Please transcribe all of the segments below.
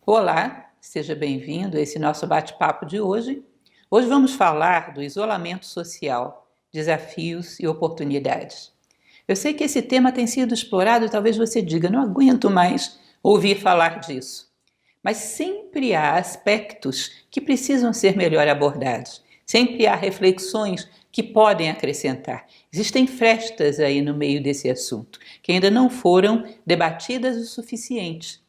Olá, seja bem-vindo a esse nosso bate-papo de hoje. Hoje vamos falar do isolamento social, desafios e oportunidades. Eu sei que esse tema tem sido explorado e talvez você diga, não aguento mais ouvir falar disso. Mas sempre há aspectos que precisam ser melhor abordados. Sempre há reflexões que podem acrescentar. Existem frestas aí no meio desse assunto, que ainda não foram debatidas o suficiente.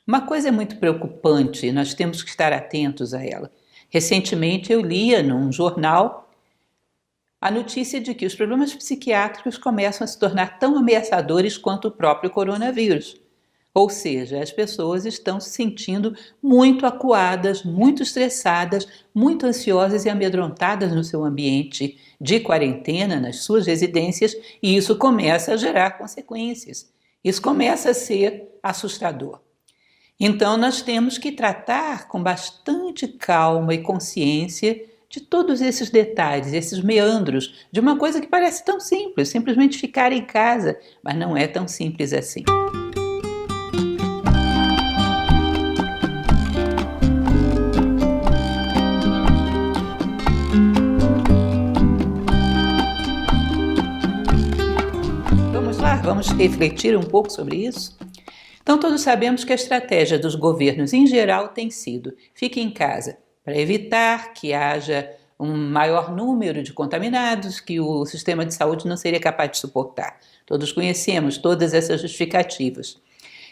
Uma coisa é muito preocupante e nós temos que estar atentos a ela. Recentemente eu lia num jornal a notícia de que os problemas psiquiátricos começam a se tornar tão ameaçadores quanto o próprio coronavírus. Ou seja, as pessoas estão se sentindo muito acuadas, muito estressadas, muito ansiosas e amedrontadas no seu ambiente de quarentena, nas suas residências, e isso começa a gerar consequências. Isso começa a ser assustador. Então, nós temos que tratar com bastante calma e consciência de todos esses detalhes, esses meandros, de uma coisa que parece tão simples, simplesmente ficar em casa, mas não é tão simples assim. Vamos lá, vamos refletir um pouco sobre isso? Então, todos sabemos que a estratégia dos governos em geral tem sido: fique em casa, para evitar que haja um maior número de contaminados que o sistema de saúde não seria capaz de suportar. Todos conhecemos todas essas justificativas.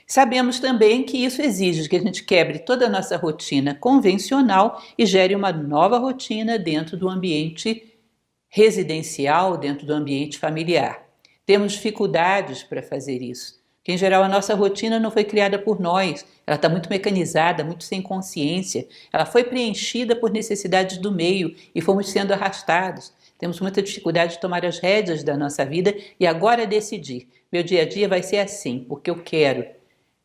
Sabemos também que isso exige que a gente quebre toda a nossa rotina convencional e gere uma nova rotina dentro do ambiente residencial, dentro do ambiente familiar. Temos dificuldades para fazer isso. Que, em geral, a nossa rotina não foi criada por nós, ela está muito mecanizada, muito sem consciência, ela foi preenchida por necessidades do meio e fomos sendo arrastados. Temos muita dificuldade de tomar as rédeas da nossa vida e agora decidir. Meu dia a dia vai ser assim, porque eu quero.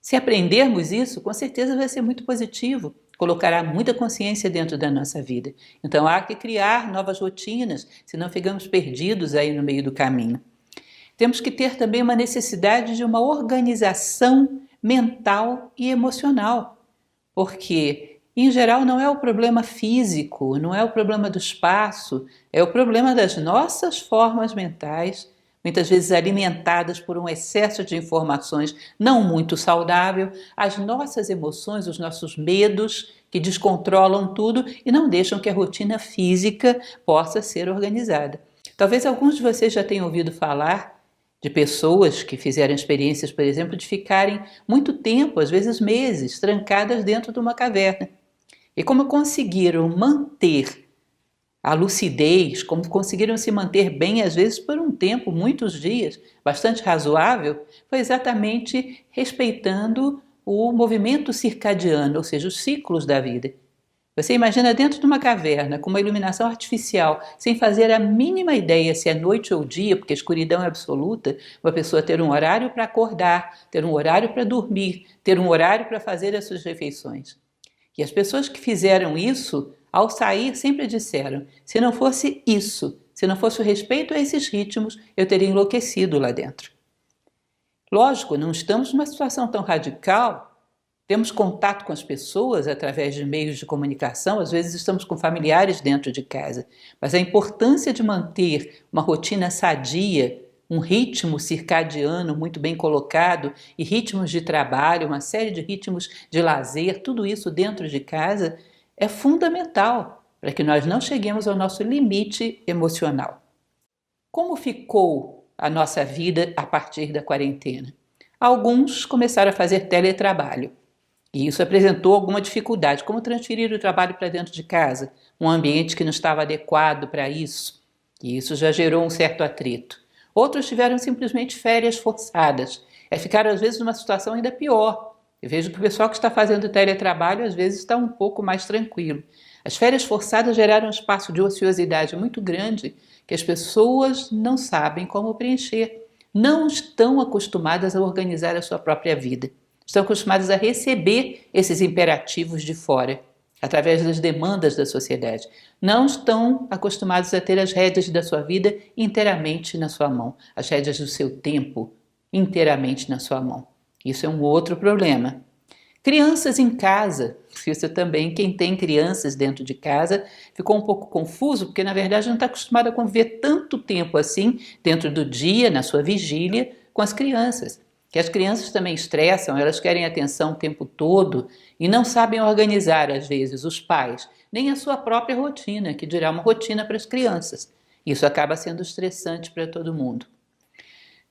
Se aprendermos isso, com certeza vai ser muito positivo, colocará muita consciência dentro da nossa vida. Então há que criar novas rotinas, senão ficamos perdidos aí no meio do caminho. Temos que ter também uma necessidade de uma organização mental e emocional, porque, em geral, não é o problema físico, não é o problema do espaço, é o problema das nossas formas mentais, muitas vezes alimentadas por um excesso de informações não muito saudável, as nossas emoções, os nossos medos, que descontrolam tudo e não deixam que a rotina física possa ser organizada. Talvez alguns de vocês já tenham ouvido falar de pessoas que fizeram experiências, por exemplo, de ficarem muito tempo, às vezes meses, trancadas dentro de uma caverna. E como conseguiram manter a lucidez, como conseguiram se manter bem, às vezes por um tempo, muitos dias, bastante razoável, foi exatamente respeitando o movimento circadiano, ou seja, os ciclos da vida. Você imagina dentro de uma caverna, com uma iluminação artificial, sem fazer a mínima ideia se é noite ou dia, porque a escuridão é absoluta, uma pessoa ter um horário para acordar, ter um horário para dormir, ter um horário para fazer as suas refeições. E as pessoas que fizeram isso, ao sair, sempre disseram: se não fosse isso, se não fosse o respeito a esses ritmos, eu teria enlouquecido lá dentro. Lógico, não estamos numa situação tão radical. Temos contato com as pessoas através de meios de comunicação, às vezes estamos com familiares dentro de casa, mas a importância de manter uma rotina sadia, um ritmo circadiano muito bem colocado e ritmos de trabalho, uma série de ritmos de lazer, tudo isso dentro de casa é fundamental para que nós não cheguemos ao nosso limite emocional. Como ficou a nossa vida a partir da quarentena? Alguns começaram a fazer teletrabalho. E isso apresentou alguma dificuldade, como transferir o trabalho para dentro de casa, um ambiente que não estava adequado para isso, e isso já gerou um certo atrito. Outros tiveram simplesmente férias forçadas, ficaram às vezes numa situação ainda pior. Eu vejo que o pessoal que está fazendo teletrabalho às vezes está um pouco mais tranquilo. As férias forçadas geraram um espaço de ociosidade muito grande que as pessoas não sabem como preencher, não estão acostumadas a organizar a sua própria vida. Estão acostumados a receber esses imperativos de fora, através das demandas da sociedade. Não estão acostumados a ter as rédeas da sua vida inteiramente na sua mão, as rédeas do seu tempo inteiramente na sua mão. Isso é um outro problema. Crianças em casa, isso também, quem tem crianças dentro de casa ficou um pouco confuso, porque na verdade não está acostumado a conviver tanto tempo assim, dentro do dia, na sua vigília, com as crianças. Que as crianças também estressam, elas querem atenção o tempo todo e não sabem organizar, às vezes, os pais, nem a sua própria rotina, que dirá uma rotina para as crianças. Isso acaba sendo estressante para todo mundo.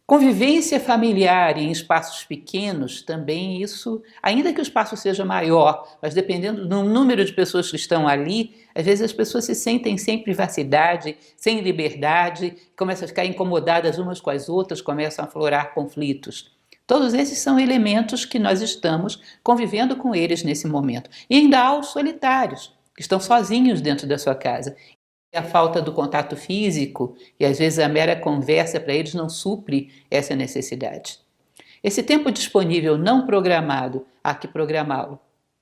Convivência familiar em espaços pequenos, também isso, ainda que o espaço seja maior, mas dependendo do número de pessoas que estão ali, às vezes as pessoas se sentem sem privacidade, sem liberdade, começam a ficar incomodadas umas com as outras, começam a aflorar conflitos. Todos esses são elementos que nós estamos convivendo com eles nesse momento. E ainda há os solitários, que estão sozinhos dentro da sua casa. A falta do contato físico e às vezes a mera conversa para eles não supre essa necessidade. Esse tempo disponível não programado, há que programá-lo,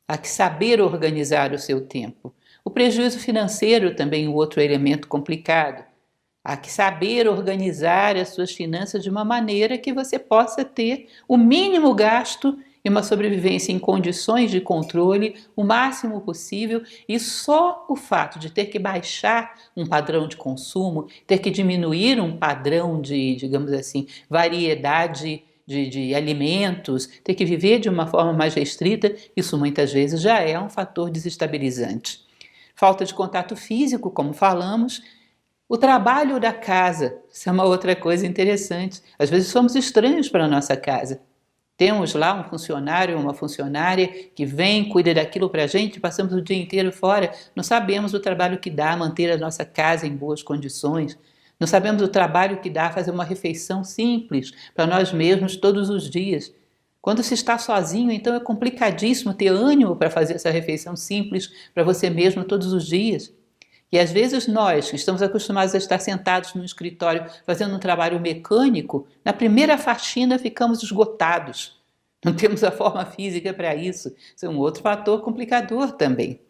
há que saber organizar o seu tempo. O prejuízo financeiro também é um outro elemento complicado. Há que saber organizar as suas finanças de uma maneira que você possa ter o mínimo gasto e uma sobrevivência em condições de controle o máximo possível, e só o fato de ter que baixar um padrão de consumo, ter que diminuir um padrão de, digamos assim, variedade de alimentos, ter que viver de uma forma mais restrita, isso muitas vezes já é um fator desestabilizante. Falta de contato físico, como falamos. O trabalho da casa, isso é uma outra coisa interessante. Às vezes somos estranhos para a nossa casa. Temos lá um funcionário, uma funcionária que vem, cuida daquilo para a gente, passamos o dia inteiro fora, não sabemos o trabalho que dá manter a nossa casa em boas condições, não sabemos o trabalho que dá fazer uma refeição simples para nós mesmos todos os dias. Quando se está sozinho, então é complicadíssimo ter ânimo para fazer essa refeição simples para você mesmo todos os dias. E às vezes nós, que estamos acostumados a estar sentados no escritório fazendo um trabalho mecânico, na primeira faxina ficamos esgotados. Não temos a forma física para isso. Isso é um outro fator complicador também.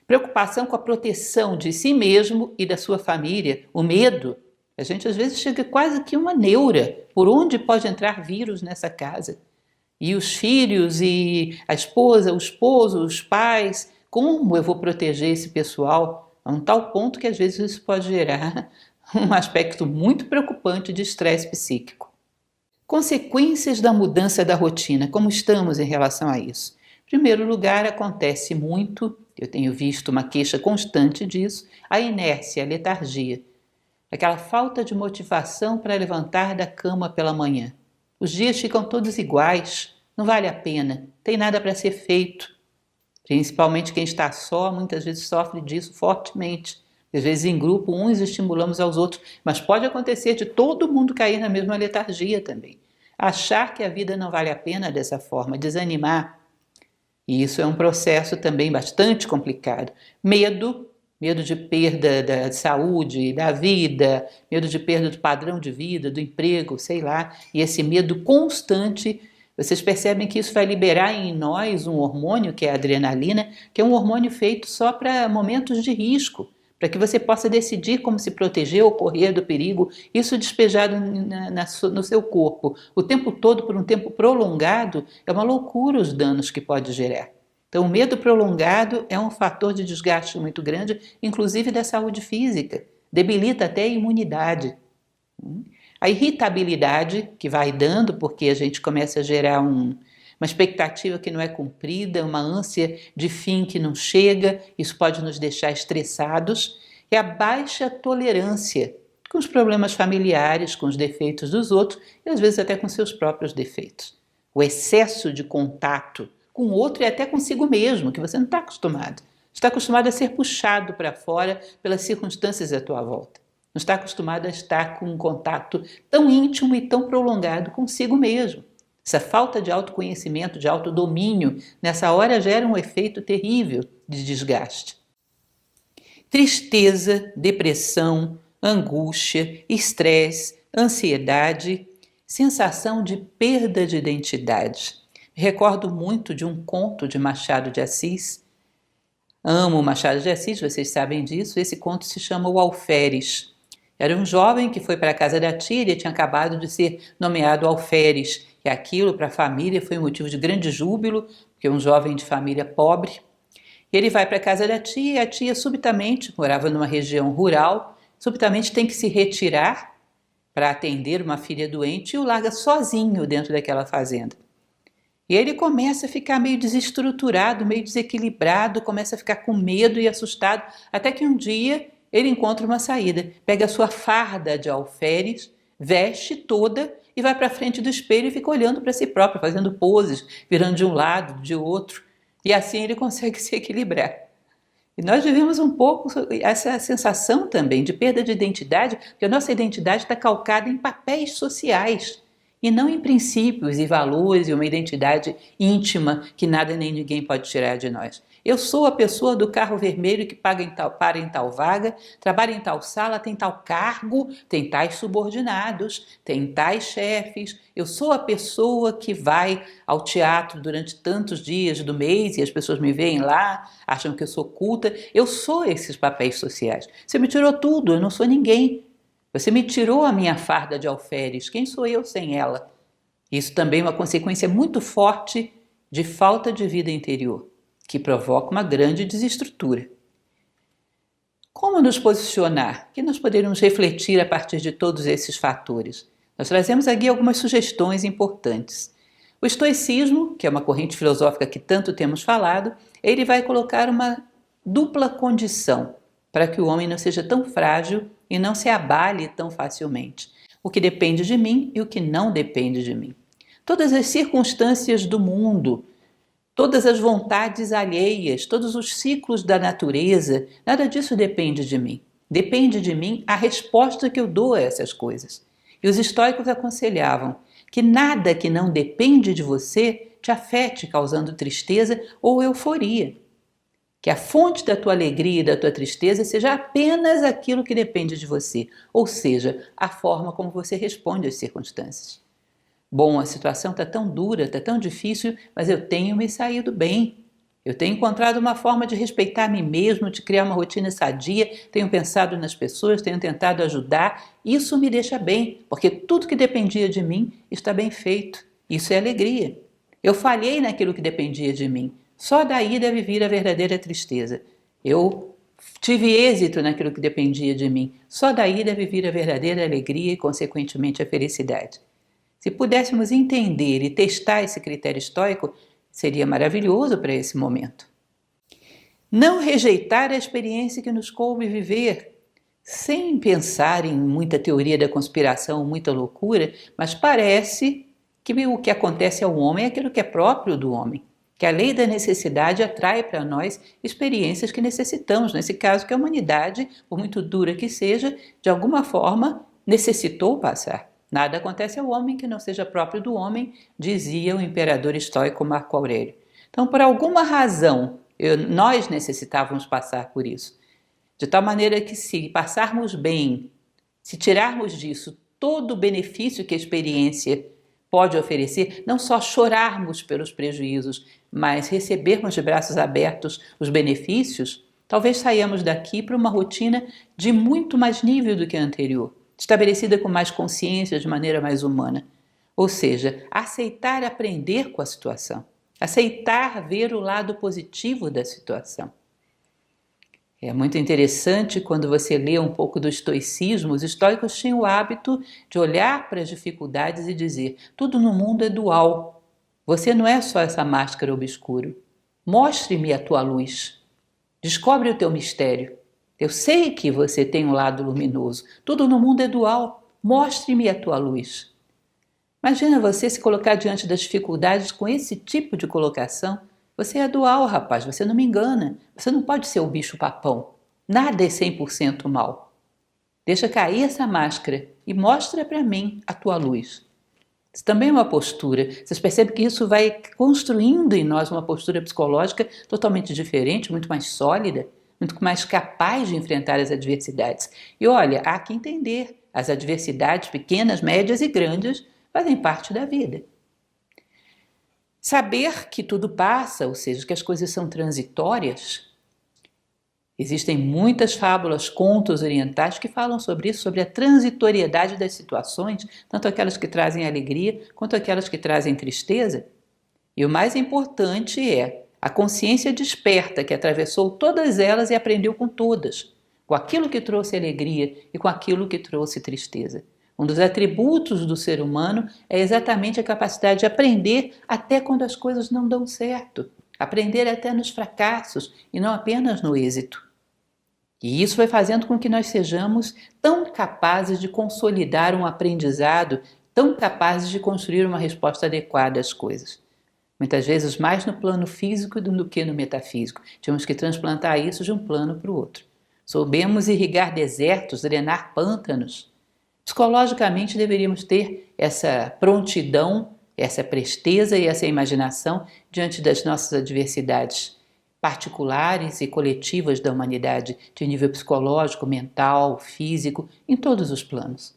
Preocupação com a proteção de si mesmo e da sua família, o medo. A gente às vezes chega quase que uma neura. Por onde pode entrar vírus nessa casa? E os filhos, e a esposa, o esposo, os pais, como eu vou proteger esse pessoal? A um tal ponto que às vezes isso pode gerar um aspecto muito preocupante de estresse psíquico. Consequências da mudança da rotina, como estamos em relação a isso? Em primeiro lugar, acontece muito, eu tenho visto uma queixa constante disso, a inércia, a letargia. Aquela falta de motivação para levantar da cama pela manhã. Os dias ficam todos iguais, não vale a pena, tem nada para ser feito. Principalmente quem está só, muitas vezes sofre disso fortemente. Às vezes em grupo, uns estimulamos aos outros, mas pode acontecer de todo mundo cair na mesma letargia também. Achar que a vida não vale a pena dessa forma, desanimar. E isso é um processo também bastante complicado. Medo de perda da saúde, da vida, medo de perda do padrão de vida, do emprego, sei lá. E esse medo constante. Vocês percebem que isso vai liberar em nós um hormônio, que é a adrenalina, que é um hormônio feito só para momentos de risco, para que você possa decidir como se proteger ou correr do perigo, isso despejado no seu corpo o tempo todo, por um tempo prolongado, é uma loucura os danos que pode gerar. Então, o medo prolongado é um fator de desgaste muito grande, inclusive da saúde física, debilita até a imunidade. A irritabilidade que vai dando, porque a gente começa a gerar uma expectativa que não é cumprida, uma ânsia de fim que não chega, isso pode nos deixar estressados, e a baixa tolerância com os problemas familiares, com os defeitos dos outros e às vezes até com seus próprios defeitos. O excesso de contato com o outro e até consigo mesmo, que você não está acostumado. Está acostumado a ser puxado para fora pelas circunstâncias à tua volta. Não está acostumado a estar com um contato tão íntimo e tão prolongado consigo mesmo. Essa falta de autoconhecimento, de autodomínio, nessa hora gera um efeito terrível de desgaste. Tristeza, depressão, angústia, estresse, ansiedade, sensação de perda de identidade. Me recordo muito de um conto de Machado de Assis. Amo Machado de Assis, vocês sabem disso. Esse conto se chama O Alferes. Era um jovem que foi para a casa da tia, ele tinha acabado de ser nomeado alferes, e aquilo para a família foi um motivo de grande júbilo, que é um jovem de família pobre. Ele vai para a casa da tia e a tia subitamente, morava numa região rural, subitamente tem que se retirar para atender uma filha doente e o larga sozinho dentro daquela fazenda. E ele começa a ficar meio desestruturado, meio desequilibrado, começa a ficar com medo e assustado, até que um dia ele encontra uma saída, pega a sua farda de alferes, veste toda e vai para frente do espelho e fica olhando para si próprio, fazendo poses, virando de um lado, de outro. E assim ele consegue se equilibrar. E nós vivemos um pouco essa sensação também de perda de identidade, porque a nossa identidade está calcada em papéis sociais e não em princípios e valores e uma identidade íntima que nada nem ninguém pode tirar de nós. Eu sou a pessoa do carro vermelho que para em tal vaga, trabalha em tal sala, tem tal cargo, tem tais subordinados, tem tais chefes. Eu sou a pessoa que vai ao teatro durante tantos dias do mês e as pessoas me veem lá, acham que eu sou culta. Eu sou esses papéis sociais. Você me tirou tudo, eu não sou ninguém. Você me tirou a minha farda de alferes. Quem sou eu sem ela? Isso também é uma consequência muito forte de falta de vida interior, que provoca uma grande desestrutura. Como nos posicionar? Que nós poderíamos refletir a partir de todos esses fatores? Nós trazemos aqui algumas sugestões importantes. O estoicismo, que é uma corrente filosófica que tanto temos falado, ele vai colocar uma dupla condição para que o homem não seja tão frágil e não se abale tão facilmente. O que depende de mim e o que não depende de mim. Todas as circunstâncias do mundo, todas as vontades alheias, todos os ciclos da natureza, nada disso depende de mim. Depende de mim a resposta que eu dou a essas coisas. E os estoicos aconselhavam que nada que não depende de você te afete, causando tristeza ou euforia. Que a fonte da tua alegria e da tua tristeza seja apenas aquilo que depende de você, ou seja, a forma como você responde às circunstâncias. Bom, a situação está tão dura, está tão difícil, mas eu tenho me saído bem. Eu tenho encontrado uma forma de respeitar a mim mesmo, de criar uma rotina sadia, tenho pensado nas pessoas, tenho tentado ajudar. Isso me deixa bem, porque tudo que dependia de mim está bem feito. Isso é alegria. Eu falhei naquilo que dependia de mim. Só daí deve vir a verdadeira tristeza. Eu tive êxito naquilo que dependia de mim. Só daí deve vir a verdadeira alegria e, consequentemente, a felicidade. Se pudéssemos entender e testar esse critério estoico, seria maravilhoso para esse momento. Não rejeitar a experiência que nos coube viver, sem pensar em muita teoria da conspiração, muita loucura, mas parece que o que acontece ao homem é aquilo que é próprio do homem, que a lei da necessidade atrai para nós experiências que necessitamos, nesse caso que a humanidade, por muito dura que seja, de alguma forma necessitou passar. Nada acontece ao homem que não seja próprio do homem, dizia o imperador estoico Marco Aurélio. Então, por alguma razão, nós necessitávamos passar por isso. De tal maneira que, se passarmos bem, se tirarmos disso todo o benefício que a experiência pode oferecer, não só chorarmos pelos prejuízos, mas recebermos de braços abertos os benefícios, talvez saiamos daqui para uma rotina de muito mais nível do que a anterior, estabelecida com mais consciência, de maneira mais humana. Ou seja, aceitar aprender com a situação, aceitar ver o lado positivo da situação. É muito interessante quando você lê um pouco do estoicismo, os estoicos tinham o hábito de olhar para as dificuldades e dizer: tudo no mundo é dual, você não é só essa máscara obscura, mostre-me a tua luz, descobre o teu mistério. Eu sei que você tem um lado luminoso. Tudo no mundo é dual. Mostre-me a tua luz. Imagina você se colocar diante das dificuldades com esse tipo de colocação. Você é dual, rapaz. Você não me engana. Você não pode ser o bicho-papão. Nada é 100% mal. Deixa cair essa máscara e mostra para mim a tua luz. Isso também é uma postura. Vocês percebem que isso vai construindo em nós uma postura psicológica totalmente diferente, muito mais sólida, muito mais capaz de enfrentar as adversidades. E olha, há que entender, as adversidades pequenas, médias e grandes fazem parte da vida. Saber que tudo passa, ou seja, que as coisas são transitórias. Existem muitas fábulas, contos orientais que falam sobre isso, sobre a transitoriedade das situações, tanto aquelas que trazem alegria quanto aquelas que trazem tristeza. E o mais importante é a consciência desperta que atravessou todas elas e aprendeu com todas, com aquilo que trouxe alegria e com aquilo que trouxe tristeza. Um dos atributos do ser humano é exatamente a capacidade de aprender até quando as coisas não dão certo, aprender até nos fracassos e não apenas no êxito. E isso vai fazendo com que nós sejamos tão capazes de consolidar um aprendizado, tão capazes de construir uma resposta adequada às coisas. Muitas vezes mais no plano físico do que no metafísico. Temos que transplantar isso de um plano para o outro. Soubemos irrigar desertos, drenar pântanos. Psicologicamente deveríamos ter essa prontidão, essa presteza e essa imaginação diante das nossas adversidades particulares e coletivas da humanidade, de nível psicológico, mental, físico, em todos os planos.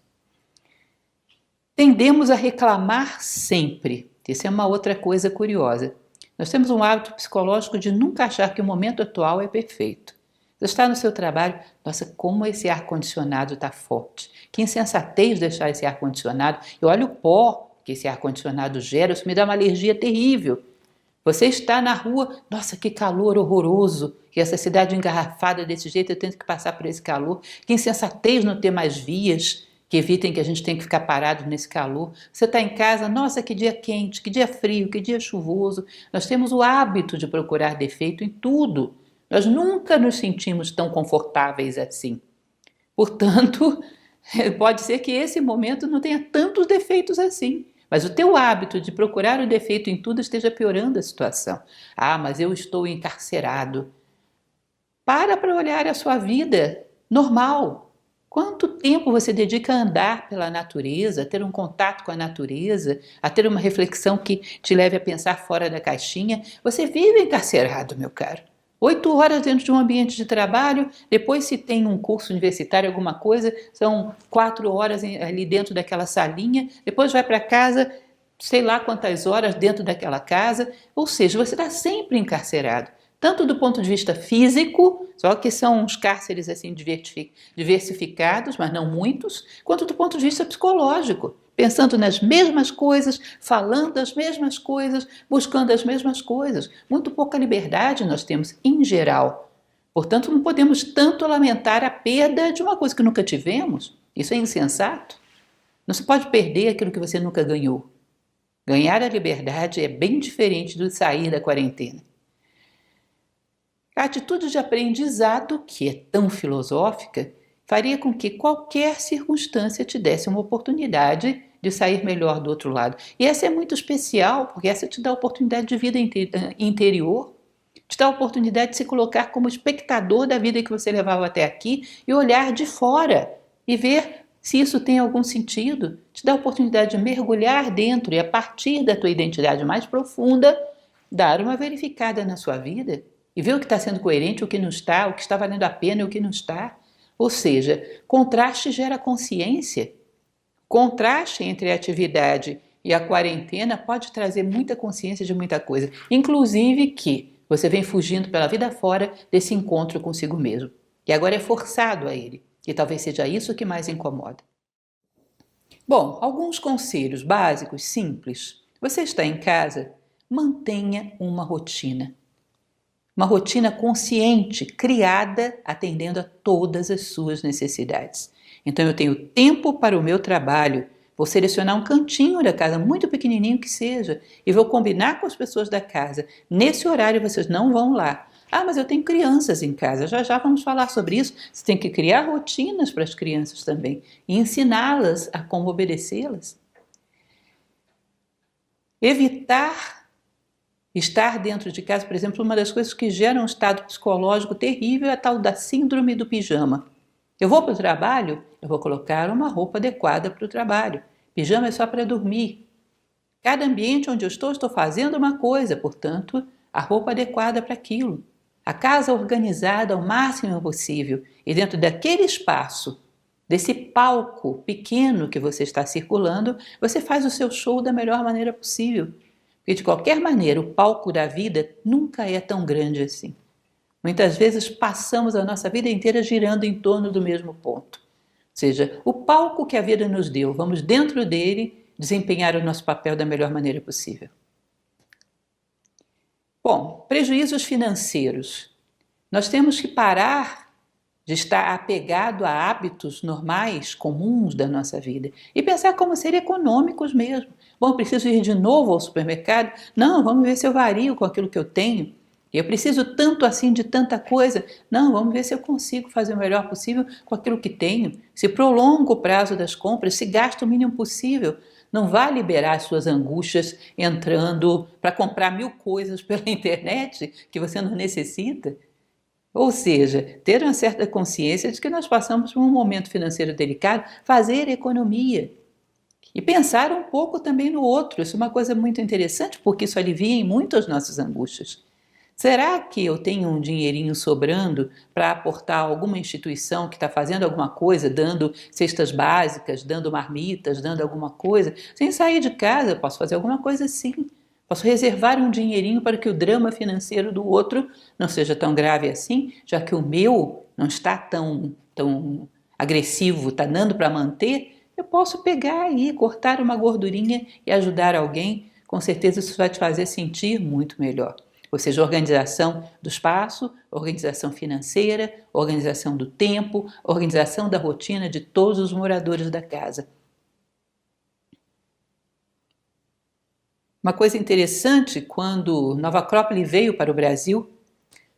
Tendemos a reclamar sempre. Isso é uma outra coisa curiosa. Nós temos um hábito psicológico de nunca achar que o momento atual é perfeito. Você está no seu trabalho, nossa, como esse ar-condicionado está forte. Que insensatez deixar esse ar-condicionado. E olha o pó que esse ar-condicionado gera, isso me dá uma alergia terrível. Você está na rua, nossa, que calor horroroso. E essa cidade engarrafada desse jeito, eu tenho que passar por esse calor. Que insensatez não ter mais vias que evitem que a gente tenha que ficar parado nesse calor. Você está em casa, nossa, que dia quente, que dia frio, que dia chuvoso. Nós temos o hábito de procurar defeito em tudo. Nós nunca nos sentimos tão confortáveis assim. Portanto, pode ser que esse momento não tenha tantos defeitos assim. Mas o teu hábito de procurar o defeito em tudo esteja piorando a situação. Ah, mas eu estou encarcerado. Para olhar a sua vida normal. Quanto tempo você dedica a andar pela natureza, a ter um contato com a natureza, a ter uma reflexão que te leve a pensar fora da caixinha? Você vive encarcerado, meu caro. 8 horas dentro de um ambiente de trabalho, depois se tem um curso universitário, alguma coisa, são 4 horas ali dentro daquela salinha, depois vai para casa, sei lá quantas horas dentro daquela casa, ou seja, você está sempre encarcerado. Tanto do ponto de vista físico, só que são uns cárceres assim diversificados, mas não muitos, quanto do ponto de vista psicológico, pensando nas mesmas coisas, falando as mesmas coisas, buscando as mesmas coisas. Muito pouca liberdade nós temos em geral. Portanto, não podemos tanto lamentar a perda de uma coisa que nunca tivemos. Isso é insensato. Não se pode perder aquilo que você nunca ganhou. Ganhar a liberdade é bem diferente do sair da quarentena. A atitude de aprendizado, que é tão filosófica, faria com que qualquer circunstância te desse uma oportunidade de sair melhor do outro lado. E essa é muito especial, porque essa te dá a oportunidade de vida interior, te dá a oportunidade de se colocar como espectador da vida que você levava até aqui e olhar de fora e ver se isso tem algum sentido. Te dá a oportunidade de mergulhar dentro e, a partir da tua identidade mais profunda, dar uma verificada na sua vida e ver o que está sendo coerente, o que não está, o que está valendo a pena e o que não está. Ou seja, contraste gera consciência. Contraste entre a atividade e a quarentena pode trazer muita consciência de muita coisa, inclusive que você vem fugindo pela vida fora desse encontro consigo mesmo. E agora é forçado a ele, e talvez seja isso que mais incomoda. Bom, alguns conselhos básicos, simples. Você está em casa? Mantenha uma rotina. Uma rotina consciente, criada, atendendo a todas as suas necessidades. Então eu tenho tempo para o meu trabalho, vou selecionar um cantinho da casa, muito pequenininho que seja, e vou combinar com as pessoas da casa. Nesse horário vocês não vão lá. Ah, mas eu tenho crianças em casa, já vamos falar sobre isso. Você tem que criar rotinas para as crianças também e ensiná-las a como obedecê-las. Evitar estar dentro de casa, por exemplo, uma das coisas que gera um estado psicológico terrível é a tal da síndrome do pijama. Eu vou para o trabalho, eu vou colocar uma roupa adequada para o trabalho. Pijama é só para dormir. Cada ambiente onde eu estou fazendo uma coisa, portanto, a roupa adequada para aquilo. A casa organizada ao máximo possível e dentro daquele espaço, desse palco pequeno que você está circulando, você faz o seu show da melhor maneira possível. Porque, de qualquer maneira, o palco da vida nunca é tão grande assim. Muitas vezes passamos a nossa vida inteira girando em torno do mesmo ponto. Ou seja, o palco que a vida nos deu, vamos dentro dele desempenhar o nosso papel da melhor maneira possível. Bom, prejuízos financeiros. Nós temos que parar de estar apegado a hábitos normais, comuns da nossa vida e pensar como ser econômicos mesmo. Bom, eu preciso ir de novo ao supermercado? Não, vamos ver se eu vario com aquilo que eu tenho. Eu preciso tanto assim de tanta coisa? Não, vamos ver se eu consigo fazer o melhor possível com aquilo que tenho. Se prolongo o prazo das compras, se gasto o mínimo possível. Não vá liberar as suas angústias entrando para comprar 1000 coisas pela internet que você não necessita. Ou seja, ter uma certa consciência de que nós passamos por um momento financeiro delicado, fazer economia e pensar um pouco também no outro. Isso é uma coisa muito interessante, porque isso alivia em muito as nossas angústias. Será que eu tenho um dinheirinho sobrando para aportar a alguma instituição que está fazendo alguma coisa, dando cestas básicas, dando marmitas, dando alguma coisa? Sem sair de casa, eu posso fazer alguma coisa assim. Posso reservar um dinheirinho para que o drama financeiro do outro não seja tão grave assim, já que o meu não está tão agressivo, está dando para manter, eu posso pegar aí, cortar uma gordurinha e ajudar alguém. Com certeza isso vai te fazer sentir muito melhor. Ou seja, organização do espaço, organização financeira, organização do tempo, organização da rotina de todos os moradores da casa. Uma coisa interessante, quando Nova Acrópole veio para o Brasil,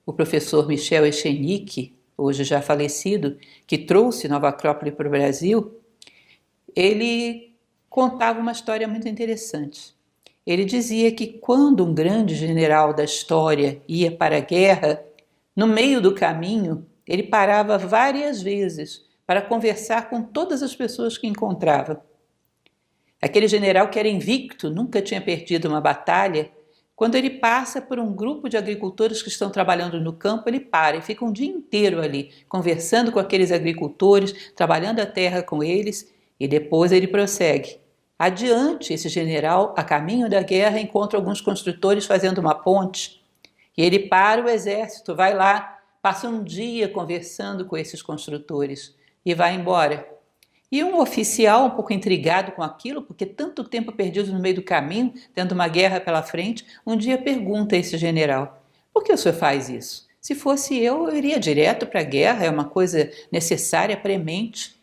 o professor Michel Echenique, hoje já falecido, que trouxe Nova Acrópole para o Brasil, ele contava uma história muito interessante. Ele dizia que quando um grande general da história ia para a guerra, no meio do caminho, ele parava várias vezes para conversar com todas as pessoas que encontrava. Aquele general que era invicto, nunca tinha perdido uma batalha, quando ele passa por um grupo de agricultores que estão trabalhando no campo, ele para e fica um dia inteiro ali, conversando com aqueles agricultores, trabalhando a terra com eles, e depois ele prossegue. Adiante, esse general, a caminho da guerra, encontra alguns construtores fazendo uma ponte, e ele para o exército, vai lá, passa um dia conversando com esses construtores e vai embora. E um oficial, um pouco intrigado com aquilo, porque tanto tempo perdido no meio do caminho, tendo uma guerra pela frente, um dia pergunta a esse general: por que o senhor faz isso? Se fosse eu iria direto para a guerra, é uma coisa necessária, premente.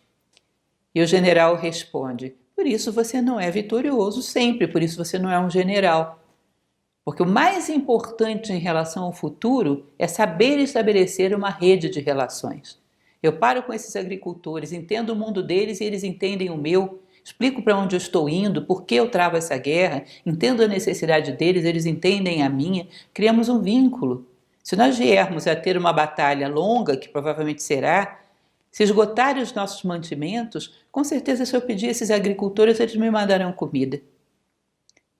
E o general responde: por isso você não é vitorioso sempre, por isso você não é um general. Porque o mais importante em relação ao futuro é saber estabelecer uma rede de relações. Eu paro com esses agricultores, entendo o mundo deles e eles entendem o meu, explico para onde eu estou indo, por que eu travo essa guerra, entendo a necessidade deles, eles entendem a minha, criamos um vínculo. Se nós viermos a ter uma batalha longa, que provavelmente será, se esgotarem os nossos mantimentos, com certeza se eu pedir a esses agricultores, eles me mandarão comida.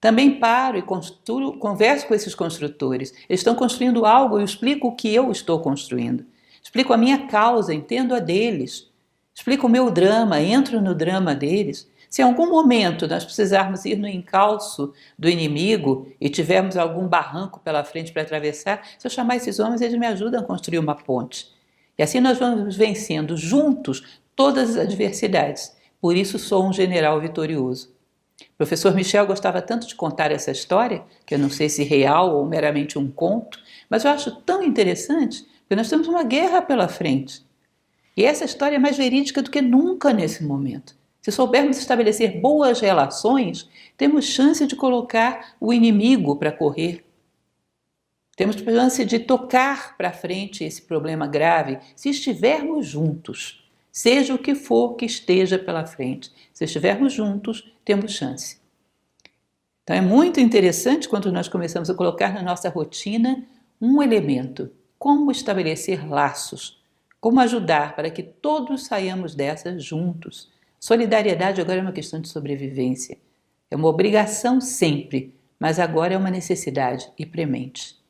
Também paro e converso com esses construtores. Eles estão construindo algo, eu explico o que eu estou construindo. Explico a minha causa, entendo a deles. Explico o meu drama, entro no drama deles. Se em algum momento nós precisarmos ir no encalço do inimigo e tivermos algum barranco pela frente para atravessar, se eu chamar esses homens, eles me ajudam a construir uma ponte. E assim nós vamos vencendo juntos todas as adversidades. Por isso sou um general vitorioso. O professor Michel gostava tanto de contar essa história, que eu não sei se real ou meramente um conto, mas eu acho tão interessante, porque nós temos uma guerra pela frente. E essa história é mais verídica do que nunca nesse momento. Se soubermos estabelecer boas relações, temos chance de colocar o inimigo para correr. Temos chance de tocar para frente esse problema grave se estivermos juntos. Seja o que for que esteja pela frente. Se estivermos juntos, temos chance. Então é muito interessante quando nós começamos a colocar na nossa rotina um elemento. Como estabelecer laços. Como ajudar para que todos saiamos dessa juntos. Solidariedade agora é uma questão de sobrevivência. É uma obrigação sempre, mas agora é uma necessidade e premente.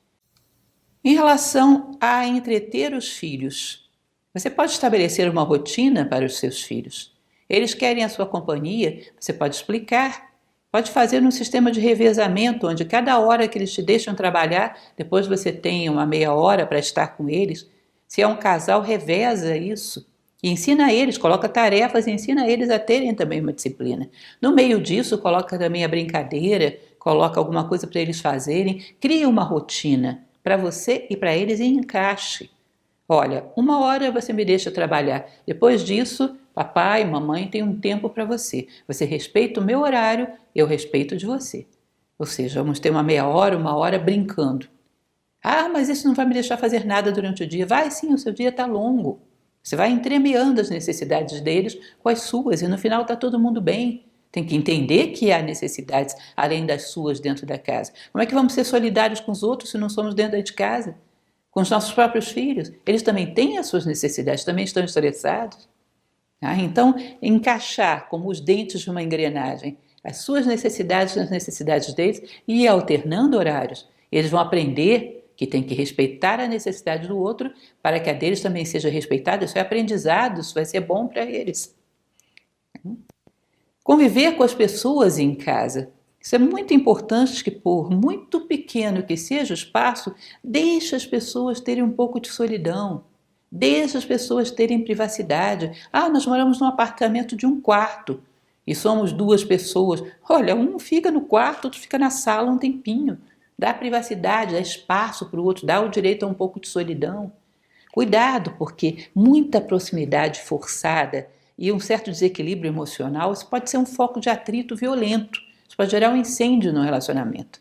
Em relação a entreter os filhos, você pode estabelecer uma rotina para os seus filhos. Eles querem a sua companhia, você pode explicar. Pode fazer um sistema de revezamento, onde cada hora que eles te deixam trabalhar, depois você tem uma meia hora para estar com eles. Se é um casal, reveza isso. E ensina eles, coloca tarefas e ensina eles a terem também uma disciplina. No meio disso, coloca também a brincadeira, coloca alguma coisa para eles fazerem, cria uma rotina para você e para eles e encaixe. Olha, 1 hora você me deixa trabalhar, depois disso, papai, mamãe tem um tempo para você. Você respeita o meu horário, eu respeito o de você. Ou seja, vamos ter uma meia hora, 1 hora brincando. Ah, mas isso não vai me deixar fazer nada durante o dia. Vai sim, o seu dia está longo. Você vai entremeando as necessidades deles com as suas e no final está todo mundo bem. Tem que entender que há necessidades além das suas dentro da casa. Como é que vamos ser solidários com os outros se não somos dentro de casa? Com os nossos próprios filhos? Eles também têm as suas necessidades, também estão estressados. Então, encaixar como os dentes de uma engrenagem as suas necessidades nas necessidades deles e ir alternando horários. Eles vão aprender que tem que respeitar a necessidade do outro para que a deles também seja respeitada. Isso é aprendizado, isso vai ser bom para eles. Conviver com as pessoas em casa. Isso é muito importante que, por muito pequeno que seja o espaço, deixe as pessoas terem um pouco de solidão. Deixe as pessoas terem privacidade. Ah, nós moramos num apartamento de 1 quarto e somos 2 pessoas. Olha, um fica no quarto, outro fica na sala um tempinho. Dá privacidade, dá espaço para o outro, dá o direito a um pouco de solidão. Cuidado, porque muita proximidade forçada e um certo desequilíbrio emocional, isso pode ser um foco de atrito violento. Isso pode gerar um incêndio no relacionamento.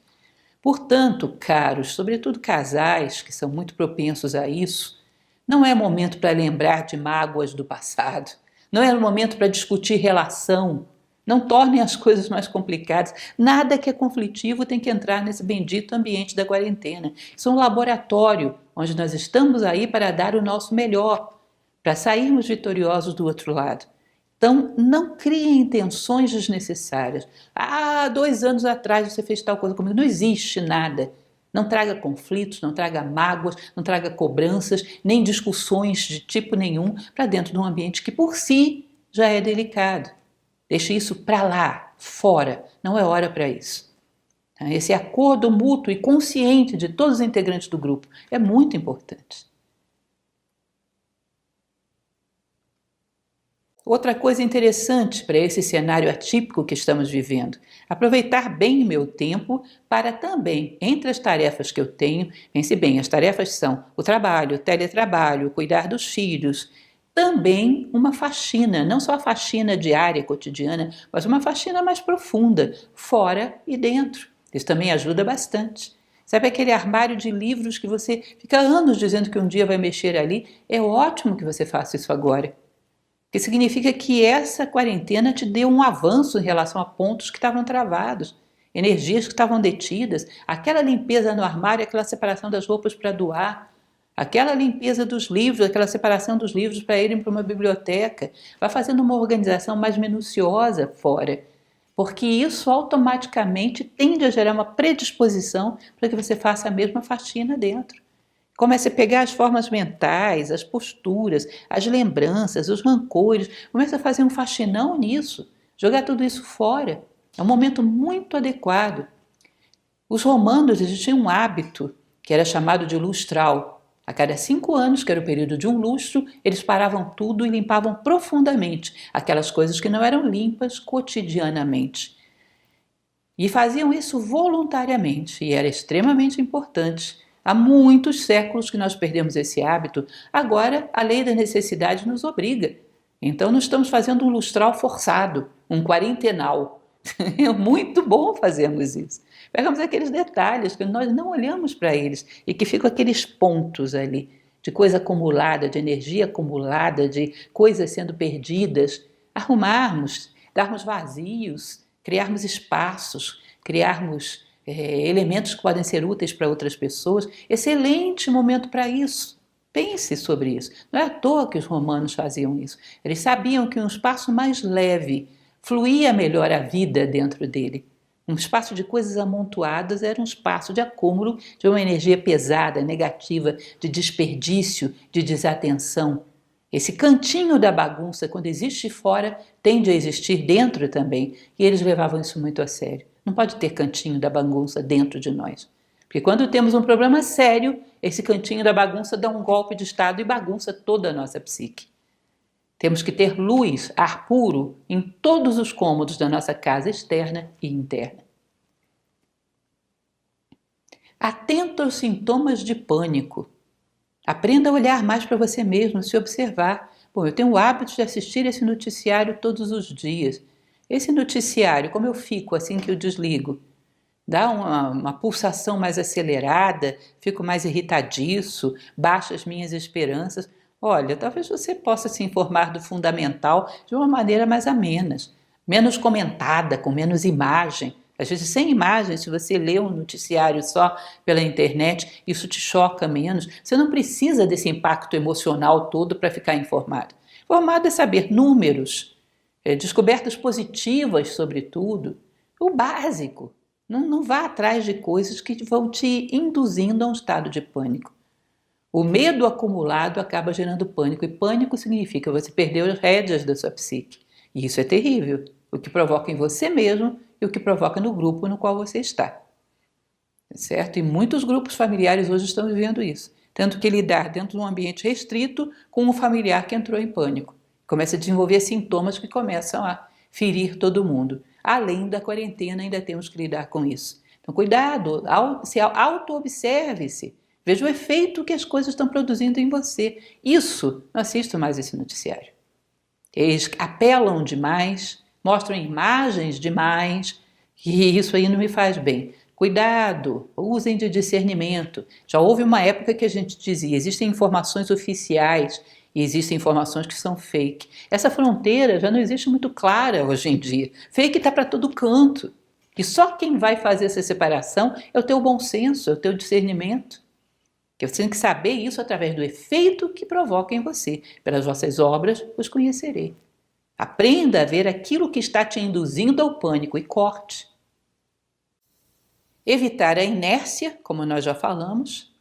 Portanto, caros, sobretudo casais que são muito propensos a isso, não é momento para lembrar de mágoas do passado. Não é momento para discutir relação. Não tornem as coisas mais complicadas. Nada que é conflitivo tem que entrar nesse bendito ambiente da quarentena. Isso é um laboratório onde nós estamos aí para dar o nosso melhor, para sairmos vitoriosos do outro lado. Então, não criem tensões desnecessárias. Ah, 2 anos atrás você fez tal coisa comigo. Não existe nada. Não traga conflitos, não traga mágoas, não traga cobranças, nem discussões de tipo nenhum para dentro de um ambiente que por si já é delicado. Deixe isso para lá, fora. Não é hora para isso. Esse acordo mútuo e consciente de todos os integrantes do grupo é muito importante. Outra coisa interessante para esse cenário atípico que estamos vivendo, aproveitar bem o meu tempo para também, entre as tarefas que eu tenho, pense bem, as tarefas são o trabalho, o teletrabalho, cuidar dos filhos, também uma faxina, não só a faxina diária, cotidiana, mas uma faxina mais profunda, fora e dentro. Isso também ajuda bastante. Sabe aquele armário de livros que você fica anos dizendo que um dia vai mexer ali? É ótimo que você faça isso agora. Que significa que essa quarentena te deu um avanço em relação a pontos que estavam travados, energias que estavam detidas, aquela limpeza no armário, aquela separação das roupas para doar, aquela limpeza dos livros, aquela separação dos livros para irem para uma biblioteca, vai fazendo uma organização mais minuciosa fora, porque isso automaticamente tende a gerar uma predisposição para que você faça a mesma faxina dentro. Comece a pegar as formas mentais, as posturas, as lembranças, os rancores. Comece a fazer um faxinão nisso, jogar tudo isso fora. É um momento muito adequado. Os romanos tinham um hábito que era chamado de lustral. A cada 5 anos, que era o período de um lustro, eles paravam tudo e limpavam profundamente aquelas coisas que não eram limpas cotidianamente. E faziam isso voluntariamente e era extremamente importante. Há muitos séculos que nós perdemos esse hábito, agora a lei da necessidade nos obriga. Então nós estamos fazendo um lustral forçado, um quarentenal. É muito bom fazermos isso. Pegamos aqueles detalhes que nós não olhamos para eles e que ficam aqueles pontos ali de coisa acumulada, de energia acumulada, de coisas sendo perdidas. Arrumarmos, darmos vazios, criarmos espaços, criarmos elementos que podem ser úteis para outras pessoas. Excelente momento para isso. Pense sobre isso. Não é à toa que os romanos faziam isso. Eles sabiam que um espaço mais leve fluía melhor a vida dentro dele. Um espaço de coisas amontoadas era um espaço de acúmulo de uma energia pesada, negativa, de desperdício, de desatenção. Esse cantinho da bagunça, quando existe fora, tende a existir dentro também. E eles levavam isso muito a sério. Não pode ter cantinho da bagunça dentro de nós. Porque quando temos um problema sério, esse cantinho da bagunça dá um golpe de estado e bagunça toda a nossa psique. Temos que ter luz, ar puro em todos os cômodos da nossa casa externa e interna. Atento aos sintomas de pânico. Aprenda a olhar mais para você mesmo, se observar. Bom, eu tenho o hábito de assistir esse noticiário todos os dias. Esse noticiário, como eu fico assim que eu desligo? Dá uma pulsação mais acelerada, fico mais irritadiço, baixo as minhas esperanças. Olha, talvez você possa se informar do fundamental de uma maneira mais amena, menos comentada, com menos imagem. Às vezes, sem imagem, se você lê um noticiário só pela internet, isso te choca menos. Você não precisa desse impacto emocional todo para ficar informado. Informado é saber números, descobertas positivas, sobretudo, o básico. Não vá atrás de coisas que vão te induzindo a um estado de pânico. O medo acumulado acaba gerando pânico, e pânico significa você perder as rédeas da sua psique. E isso é terrível, o que provoca em você mesmo e o que provoca no grupo no qual você está. Certo? E muitos grupos familiares hoje estão vivendo isso, tendo que lidar dentro de um ambiente restrito com um familiar que entrou em pânico. Começa a desenvolver sintomas que começam a ferir todo mundo. Além da quarentena, ainda temos que lidar com isso. Então, cuidado, auto-observe-se. Veja o efeito que as coisas estão produzindo em você. Isso, não assisto mais esse noticiário. Eles apelam demais, mostram imagens demais, e isso aí não me faz bem. Cuidado, usem de discernimento. Já houve uma época que a gente dizia, existem informações oficiais e existem informações que são fake. Essa fronteira já não existe muito clara hoje em dia. Fake está para todo canto. E só quem vai fazer essa separação é o teu bom senso, é o teu discernimento. Que você tem que saber isso através do efeito que provoca em você. Pelas vossas obras os conhecerei. Aprenda a ver aquilo que está te induzindo ao pânico e corte. Evitar a inércia, como nós já falamos.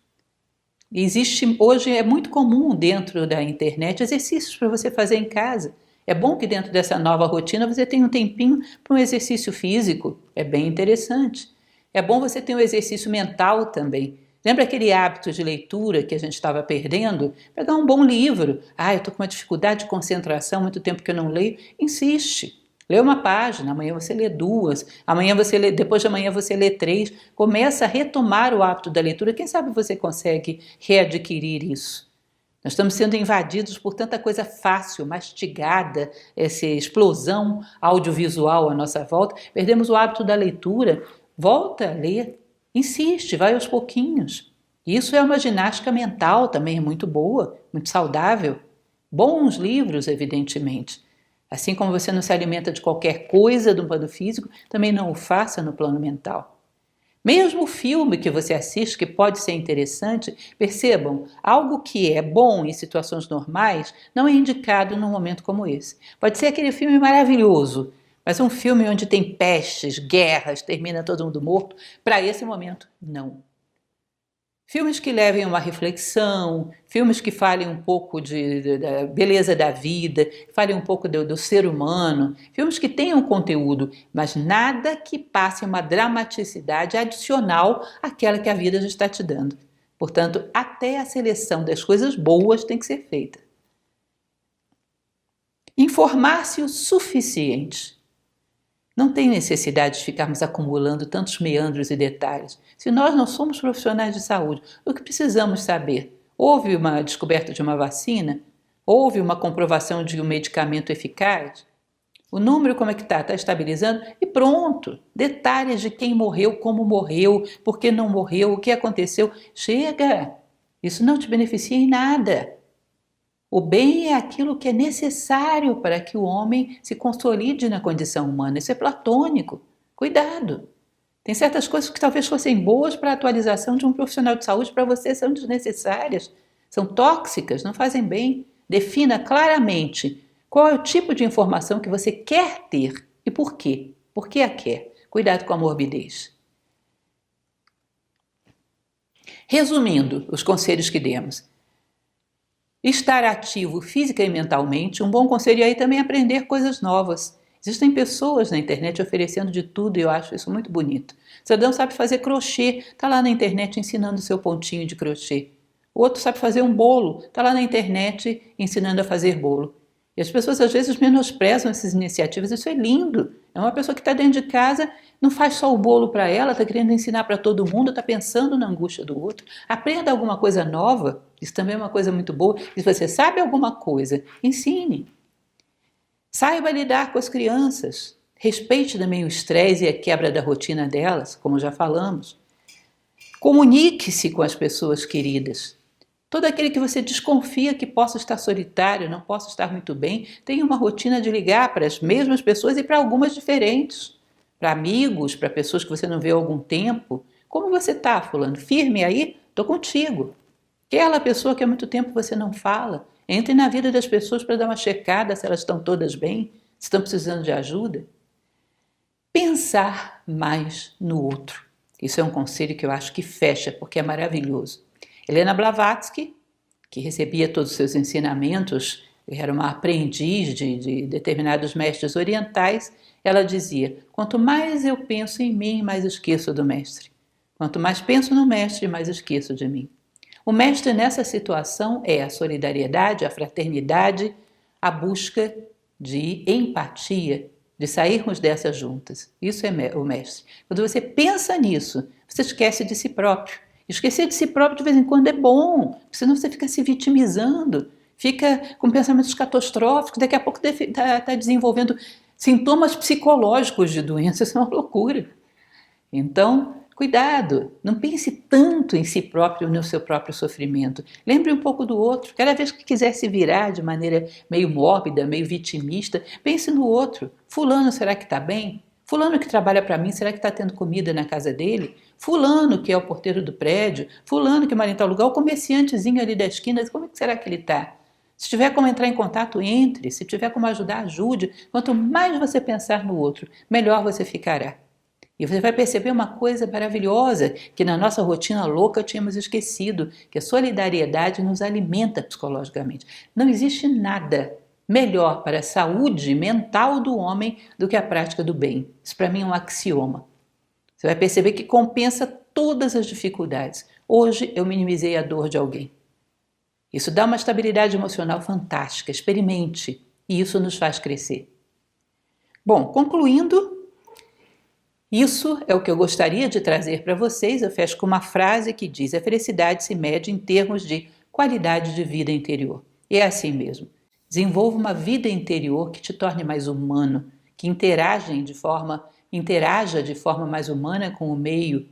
Existe, hoje é muito comum dentro da internet exercícios para você fazer em casa. É bom que dentro dessa nova rotina você tenha um tempinho para um exercício físico, é bem interessante. É bom você ter um exercício mental também. Lembra aquele hábito de leitura que a gente estava perdendo? Pegar um bom livro. Eu estou com uma dificuldade de concentração, muito tempo que eu não leio. Insiste. Lê uma página, amanhã você lê duas, depois de amanhã você lê três. Começa a retomar o hábito da leitura. Quem sabe você consegue readquirir isso? Nós estamos sendo invadidos por tanta coisa fácil, mastigada, essa explosão audiovisual à nossa volta. Perdemos o hábito da leitura. Volta a ler. Insiste, vai aos pouquinhos. Isso é uma ginástica mental também muito boa, muito saudável. Bons livros, evidentemente. Assim como você não se alimenta de qualquer coisa do plano físico, também não o faça no plano mental. Mesmo o filme que você assiste, que pode ser interessante, percebam, algo que é bom em situações normais não é indicado num momento como esse. Pode ser aquele filme maravilhoso, mas um filme onde tem pestes, guerras, termina todo mundo morto, para esse momento, não. Filmes que levem a uma reflexão, filmes que falem um pouco da beleza da vida, falem um pouco do ser humano, filmes que tenham conteúdo, mas nada que passe uma dramaticidade adicional àquela que a vida já está te dando. Portanto, até a seleção das coisas boas tem que ser feita. Informar-se o suficiente. Não tem necessidade de ficarmos acumulando tantos meandros e detalhes. Se nós não somos profissionais de saúde, o que precisamos saber? Houve uma descoberta de uma vacina? Houve uma comprovação de um medicamento eficaz? O número como é que está? Está estabilizando? E pronto! Detalhes de quem morreu, como morreu, por que não morreu, o que aconteceu. Chega! Isso não te beneficia em nada. O bem é aquilo que é necessário para que o homem se consolide na condição humana. Isso é platônico. Cuidado! Tem certas coisas que talvez fossem boas para a atualização de um profissional de saúde, para você são desnecessárias, são tóxicas, não fazem bem. Defina claramente qual é o tipo de informação que você quer ter e por quê. Por que a quer? Cuidado com a morbidez. Resumindo os conselhos que demos. Estar ativo física e mentalmente, um bom conselho aí também é aprender coisas novas. Existem pessoas na internet oferecendo de tudo e eu acho isso muito bonito. O cidadão sabe fazer crochê, está lá na internet ensinando o seu pontinho de crochê. O outro sabe fazer um bolo, está lá na internet ensinando a fazer bolo. E as pessoas às vezes menosprezam essas iniciativas, isso é lindo, É uma pessoa que está dentro de casa, não faz só o bolo para ela, está querendo ensinar para todo mundo, está pensando na angústia do outro. Aprenda alguma coisa nova, isso também é uma coisa muito boa. E se você sabe alguma coisa, ensine. Saiba lidar com as crianças. Respeite também o estresse e a quebra da rotina delas, como já falamos. Comunique-se com as pessoas queridas. Todo aquele que você desconfia que possa estar solitário, não possa estar muito bem, tem uma rotina de ligar para as mesmas pessoas e para algumas diferentes. Para amigos, para pessoas que você não vê há algum tempo. Como você está, fulano? Firme aí? Estou contigo. Aquela pessoa que há muito tempo você não fala. Entre na vida das pessoas para dar uma checada se elas estão todas bem, se estão precisando de ajuda. Pensar mais no outro. Isso é um conselho que eu acho que fecha, porque é maravilhoso. Helena Blavatsky, que recebia todos os seus ensinamentos, era uma aprendiz de determinados mestres orientais, ela dizia: quanto mais eu penso em mim, mais esqueço do mestre. Quanto mais penso no mestre, mais esqueço de mim. O mestre nessa situação é a solidariedade, a fraternidade, a busca de empatia, de sairmos dessas juntas. Isso é o mestre. Quando você pensa nisso, você esquece de si próprio. Esquecer de si próprio de vez em quando é bom, senão você fica se vitimizando, fica com pensamentos catastróficos, daqui a pouco está desenvolvendo sintomas psicológicos de doença, isso é uma loucura. Então, cuidado, não pense tanto em si próprio, no seu próprio sofrimento. Lembre um pouco do outro. Cada vez que quiser se virar de maneira meio mórbida, meio vitimista, pense no outro. Fulano, será que está bem? Fulano que trabalha para mim, será que está tendo comida na casa dele? Fulano que é o porteiro do prédio? Fulano que mora em tal lugar? O comerciantezinho ali da esquina, como é que será que ele está? Se tiver como entrar em contato, entre. Se tiver como ajudar, ajude. Quanto mais você pensar no outro, melhor você ficará. E você vai perceber uma coisa maravilhosa que na nossa rotina louca tínhamos esquecido, que a solidariedade nos alimenta psicologicamente. Não existe nada melhor para a saúde mental do homem do que a prática do bem. Isso para mim é um axioma. Você vai perceber que compensa todas as dificuldades. Hoje eu minimizei a dor de alguém. Isso dá uma estabilidade emocional fantástica. Experimente. E isso nos faz crescer. Bom, concluindo, isso é o que eu gostaria de trazer para vocês. Eu fecho com uma frase que diz: a felicidade se mede em termos de qualidade de vida interior. E é assim mesmo. Desenvolva uma vida interior que te torne mais humano, que interaja de forma mais humana com o meio.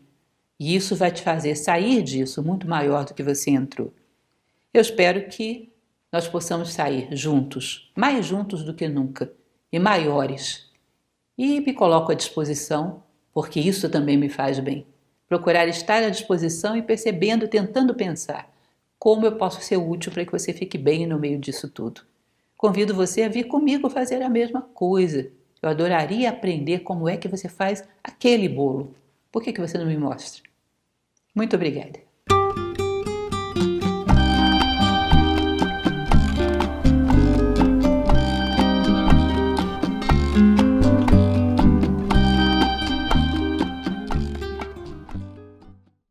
E isso vai te fazer sair disso muito maior do que você entrou. Eu espero que nós possamos sair juntos, mais juntos do que nunca, e maiores. E me coloco à disposição, porque isso também me faz bem. Procurar estar à disposição e percebendo, tentando pensar como eu posso ser útil para que você fique bem no meio disso tudo. Convido você a vir comigo fazer a mesma coisa. Eu adoraria aprender como é que você faz aquele bolo. Por que você não me mostra? Muito obrigada.